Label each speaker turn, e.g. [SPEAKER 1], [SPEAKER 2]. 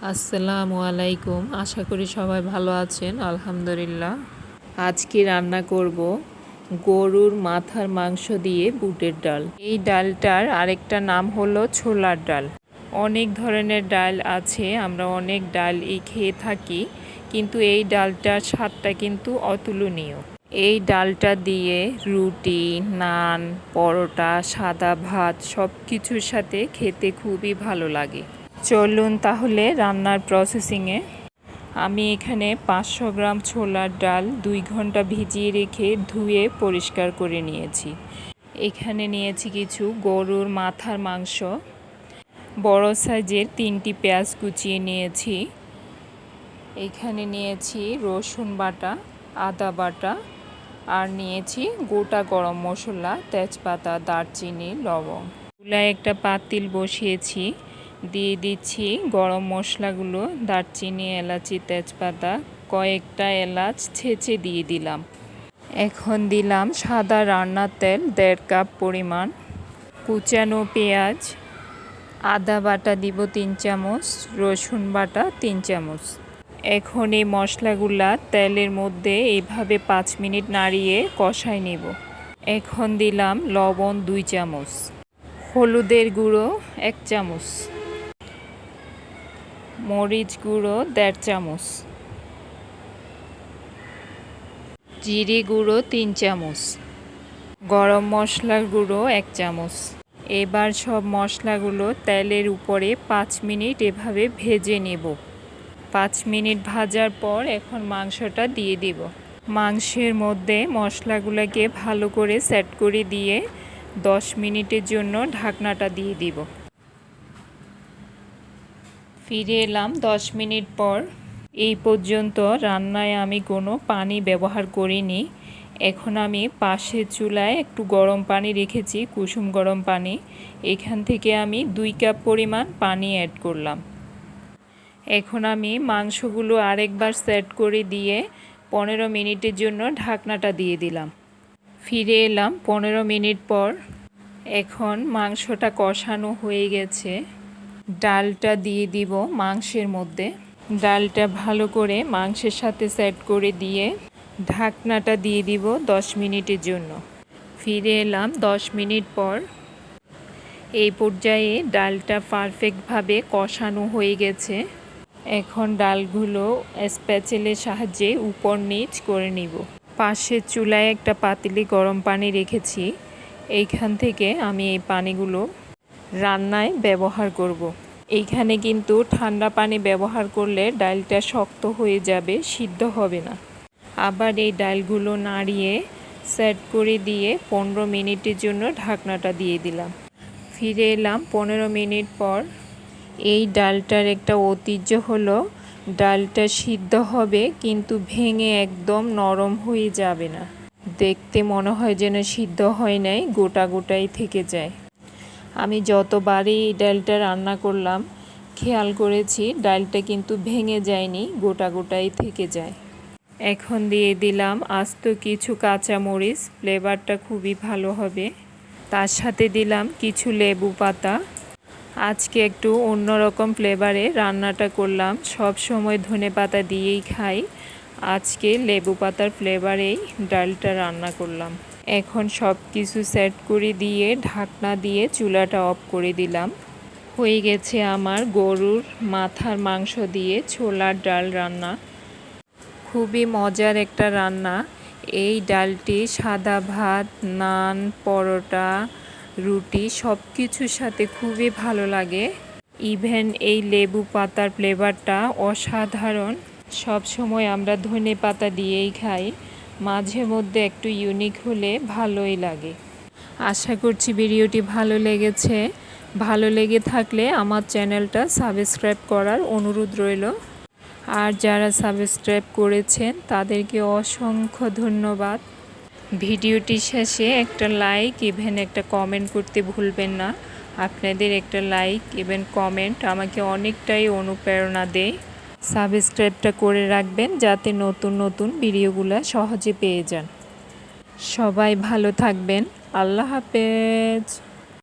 [SPEAKER 1] আসসালামু আলাইকুম। আশা করি সবাই ভালো আছেন। আলহামদুলিল্লাহ। আজকে রান্না করব গরুর মাথার মাংস দিয়ে বুটের ডাল। এই ডালটার আরেকটা নাম হলো ছোলার ডাল। অনেক ধরনের ডাল আছে, আমরা অনেক ডালই খেয়ে থাকি, কিন্তু এই ডালটার স্বাদটা কিন্তু অতুলনীয়। এই ডালটা দিয়ে রুটি, নান, পরোটা, সাদা ভাত সব কিছুর সাথে খেতে খুবই ভালো লাগে। চলুন তাহলে রান্নার প্রসেসিংয়ে। আমি এখানে 500 গ্রাম ছোলার ডাল 2 ঘন্টা ভিজিয়ে রেখে ধুয়ে পরিষ্কার করে নিয়েছি। এখানে নিয়েছি কিছু গরুর মাথার মাংস, বড় সাইজের 3টি পেঁয়াজ কুচিয়ে নিয়েছি। এখানে নিয়েছি রসুন বাটা, আদা বাটা, আর নিয়েছি গোটা গরম মশলা, তেজপাতা, দারচিনি, লবঙ্গ। চুলায় একটা পাতিল বসিয়েছি, দিয়ে দিচ্ছি গরম মশলাগুলো, দারচিনি, এলাচি, তেজপাতা, কয়েকটা এলাচ ছেঁচে দিয়ে দিলাম। এখন দিলাম সাদা রান্নার তেল 1.5 কাপ পরিমাণ, কুচানো পেঁয়াজ, আদা বাটা দিব 3 চামচ, রসুন বাটা 3 চামচ। এখন এই মশলাগুলা তেলের মধ্যে এইভাবে 5 মিনিট নাড়িয়ে কষাই নেব। এখন দিলাম লবণ 2 চামচ, হলুদের গুঁড়ো 1 চামচ, মরিচ গুঁড়ো 1.5 চামচ, জিরে গুঁড়ো 3 চামচ, গরম মশলার গুঁড়ো 1 চামচ। এবার সব মশলাগুলো তেলের উপরে 5 মিনিট এভাবে ভেজে নেব। 5 মিনিট ভাজার পর এখন মাংসটা দিয়ে দিব। মাংসের মধ্যে মশলাগুলোকে ভালো করে সেট করে দিয়ে 10 মিনিটের জন্য ঢাকনাটা দিয়ে দিব। ফিরে এলাম 10 মিনিট পর। এই পর্যন্ত রান্নায় আমি কোনো পানি ব্যবহার করিনি। এখন আমি পাশের চুলায় একটু গরম পানি রেখেছি, কুসুম গরম পানি। এখান থেকে আমি 2 কাপ পরিমাণ পানি অ্যাড করলাম। এখন আমি মাংসগুলো আরেকবার সেট করে দিয়ে 15 মিনিটের জন্য ঢাকনাটা দিয়ে দিলাম। ফিরে এলাম 15 মিনিট পর। এখন মাংসটা কষানো হয়ে গেছে। ডালটা দিয়ে দিব মাংসের মধ্যে। ডালটা ভালো করে মাংসের সাথে সেট করে দিয়ে ঢাকনাটা দিয়ে দিব 10 মিনিটের জন্য। ফিরে এলাম 10 মিনিট পর। এই পর্যায়ে ডালটা পারফেক্টভাবে কষানো হয়ে গেছে। এখন ডালগুলো স্প্যাচেলের সাহায্যে উপর নিচ করে নিব। পাশের চুলায় একটা পাতিলে গরম পানি রেখেছি। এইখান থেকে আমি এই পানিগুলো রান্নায় ব্যবহার করব। এইখানে কিন্তু ঠান্ডা পানি ব্যবহার করলে ডালটা শক্ত হয়ে যাবে, সিদ্ধ হবে না। আবার এই ডালগুলো নাড়িয়ে সেট করে দিয়ে 15 মিনিটের জন্য ঢাকনাটা দিয়ে দিলাম। ফিরে এলাম 15 মিনিট পর। এই ডালটার একটা ঐতিহ্য হলো ডালটা সিদ্ধ হবে কিন্তু ভেঙে একদম নরম হয়ে যাবে না। দেখতে মনে হয় যেন সিদ্ধ হয় নাই, গোটা গোটাই থেকে যায়। আমি যতবারই এই ডালটা রান্না করলাম খেয়াল করেছি ডালটা কিন্তু ভেঙে যায়নি, গোটা গোটাই থেকে যায়। এখন দিয়ে দিলাম আস্ত কিছু কাঁচামরিচ, ফ্লেভারটা খুবই ভালো হবে। তার সাথে দিলাম কিছু লেবু পাতা। আজকে একটু অন্যরকম ফ্লেভারে রান্নাটা করলাম। সব সময় ধনেপাতা দিয়েই খাই, আজকে লেবু পাতার ফ্লেভারেই ডালটা রান্না করলাম। এখন সব কিছু সেট করে দিয়ে ঢাকনা দিয়ে চুলাটা অফ করে দিলাম। হয়ে গেছে আমার গরুর মাথার মাংস দিয়ে ছোলার ডাল রান্না। খুবই মজার একটা রান্না। এই ডালটি সাদা ভাত, নান, পরোটা, রুটি সব কিছুর সাথে খুবই ভালো লাগে। ইভেন এই লেবু পাতার ফ্লেভারটা অসাধারণ। সব সময় আমরা ধনে পাতা দিয়েই খাই, মাঝে মধ্যে একটু ইউনিক হলে ভালোই লাগে। আশা করছি ভিডিওটি ভালো লেগেছে। ভালো লেগে থাকলে আমার চ্যানেলটা সাবস্ক্রাইব করার অনুরোধ রইল। আর যারা সাবস্ক্রাইব করেছেন তাদেরকে অসংখ্য ধন্যবাদ। ভিডিওটি শেষে একটা লাইক ইভেন একটা কমেন্ট করতে ভুলবেন না। আপনাদের একটা লাইক ইভেন কমেন্ট আমাকে অনেকটাই অনুপ্রেরণা দেয়। সাবস্ক্রাইবটা করে রাখবেন যাতে নতুন নতুন ভিডিওগুলো সহজে পেয়ে যান। সবাই ভালো থাকবেন। আল্লাহ হাফেজ।